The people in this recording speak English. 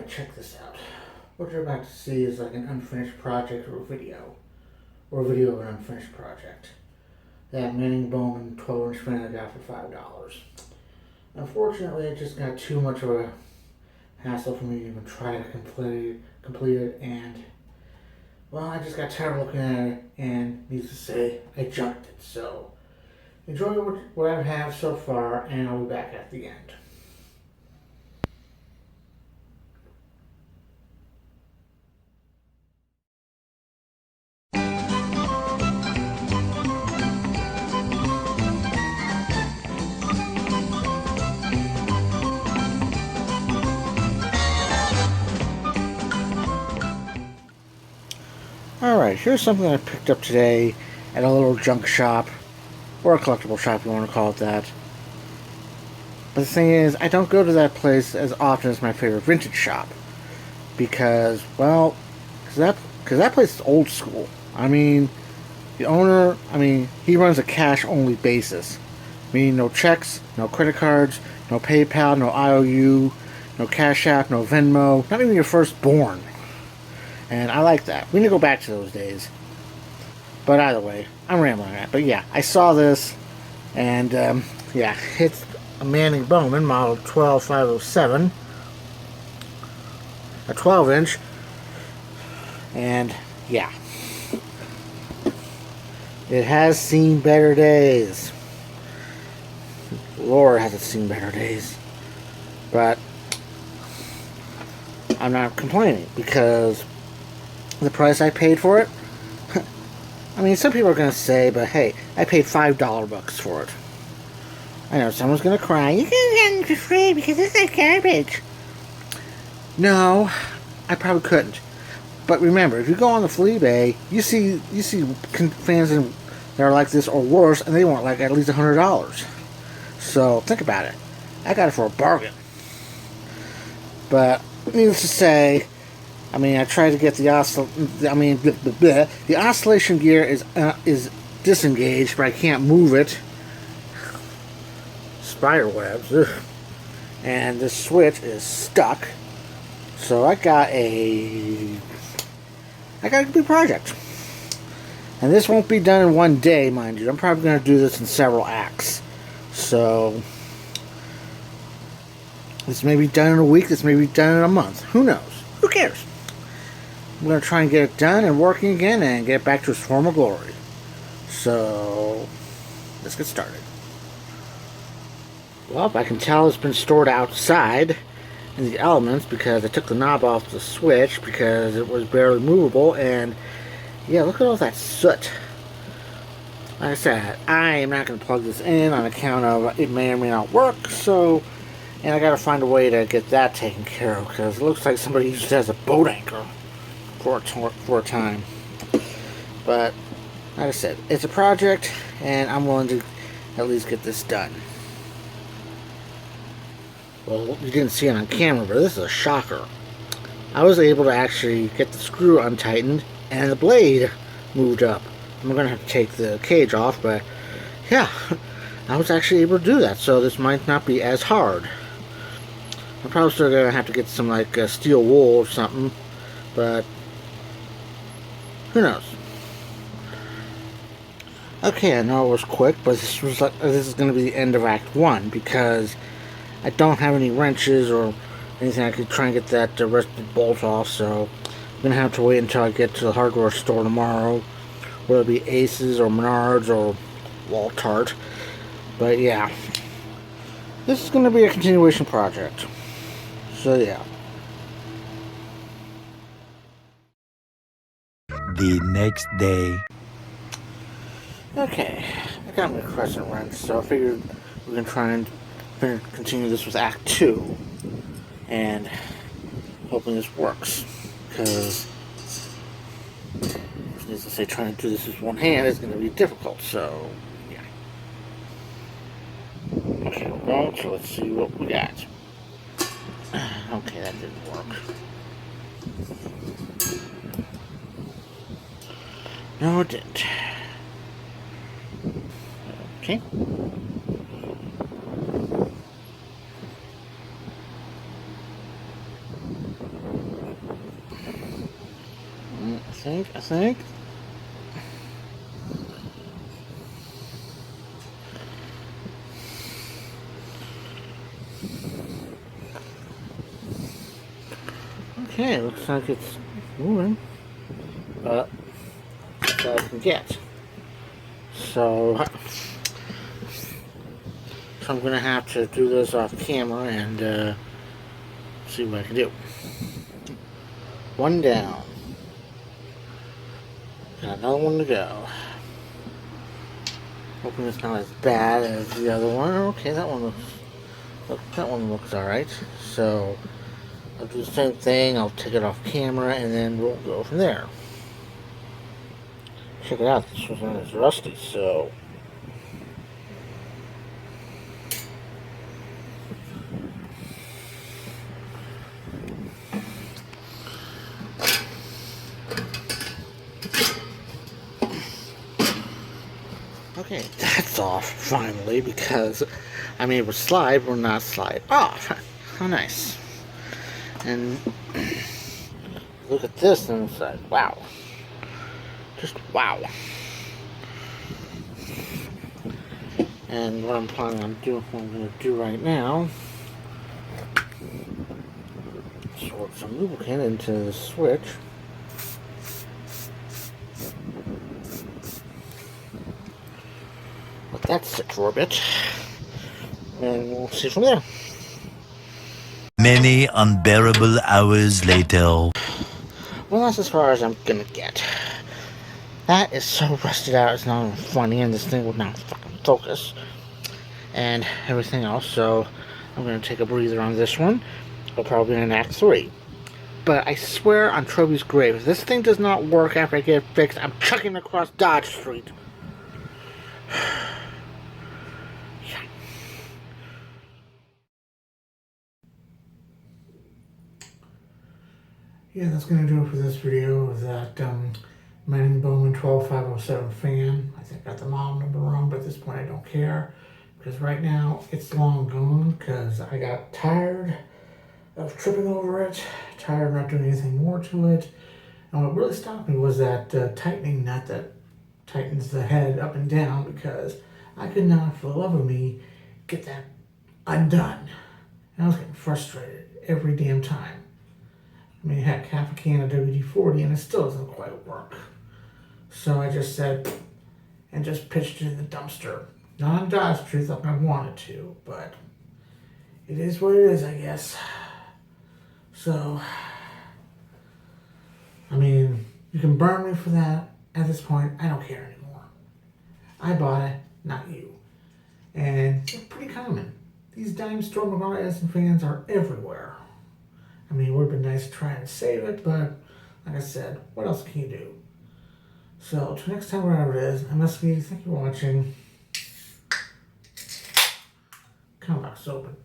Alright, check this out. What you're about to see is like an unfinished project or a video. Or a video of an unfinished project. That Bowman 12-inch fan I got for $5. Unfortunately, it just got too much of a hassle for me to even try to complete it, and well, I just got tired of looking at it, and needless to say, I junked it. So enjoy what I have so far, and I'll be back at the end. Alright, here's something I picked up today at a little junk shop, or a collectible shop if you want to call it that. But the thing is, I don't go to that place as often as my favorite vintage shop. Because, well, because that place is old school. I mean, the owner, he runs a cash-only basis. Meaning no checks, no credit cards, no PayPal, no IOU, no Cash App, no Venmo, not even your firstborn. And I like that. We need to go back to those days. But either way, I'm rambling on that. But yeah, I saw this, and yeah, it's a Bowman model 12507, a 12-inch, and yeah, it has seen better days. Lord, has it seen better days. But I'm not complaining because the price I paid for it, I mean, some people are going to say, but hey, I paid $5 for it. I know someone's going to cry, you can get it for free because this is garbage. No, I probably couldn't. But remember, if you go on the eBay, you see fans that are like this or worse, and they want like at least $100. So think about it. I got it for a bargain. But needless to say, I tried to get the oscillation gear is disengaged, but I can't move it. Spider webs, ugh. And the switch is stuck. So I got a big project, and this won't be done in one day, mind you. I'm probably going to do this in several acts. So this may be done in a week. This may be done in a month. Who knows? Who cares? I'm going to try and get it done and working again and get back to its former glory. So, let's get started. Well, I can tell it's been stored outside in the elements because I took the knob off the switch because it was barely movable, and yeah, look at all that soot. Like I said, I am not going to plug this in on account of it may or may not work, and I got to find a way to get that taken care of because it looks like somebody used it as a boat anchor for a time. But like I said, it's a project, and I'm willing to at least get this done. Well, you didn't see it on camera, but this is a shocker. I was able to actually get the screw untightened, and the blade moved up. I'm going to have to take the cage off, but yeah, I was actually able to do that, so this might not be as hard. I'm probably still going to have to get some like steel wool or something, but who knows? Okay, I know it was quick, but this is going to be the end of Act 1 because I don't have any wrenches or anything I could try and get that rusted bolt off, so I'm going to have to wait until I get to the hardware store tomorrow, whether it be Aces or Menards or Waltart. But yeah, this is going to be a continuation project. So yeah. The next day. Okay, I got my crescent wrench, so I figured we're going to try and continue this with Act 2, and hoping this works, because as I say, trying to do this with one hand is going to be difficult, so yeah. Okay, well, so let's see what we got. Okay, that didn't work. No, it didn't. Okay. think. Okay, looks like it's moving. But that's all I can get. So I'm gonna have to do this off camera and see what I can do. One down. Got another one to go. Hoping it's not as bad as the other one. Okay, that one looks alright. So I'll do the same thing. I'll take it off camera and then we'll go from there. Check it out. This one is rusty, so. Okay, that's off finally because I'm able to slide or not slide off. How nice. And look at this and it's like, wow. Just wow. And what I'm planning on doing, what I'm going to do right now, squirt some lubricant into the switch. Let that sit for a bit, and we'll see from there. Many unbearable hours later. Well, that's as far as I'm gonna get. That is so rusted out, it's not even funny, and this thing would not fucking focus. And everything else, so I'm gonna take a breather on this one, but probably in Act 3. But I swear on Troby's grave, if this thing does not work after I get it fixed, I'm chucking it across Dodge Street. Yeah, that's going to do it for this video of that Manning Bowman 12507 fan. I think I got the model number wrong, but at this point I don't care. Because right now it's long gone because I got tired of tripping over it, tired of not doing anything more to it. And what really stopped me was that tightening nut that tightens the head up and down because I could not, for the love of me, get that undone. And I was getting frustrated every damn time. I mean, heck, half a can of WD-40 and it still doesn't quite work. So I just said, and just pitched it in the dumpster. Not on Dodge Street like I wanted to, but it is what it is, I guess. So, I mean, you can burn me for that. At this point, I don't care anymore. I bought it, not you. And it's pretty common. These dime store McGraw Edison fans are everywhere. I mean, it would have been nice to try and save it, but like I said, what else can you do? So, till next time, wherever it is, I'm Eskie. Thank you for watching. Comment box is open.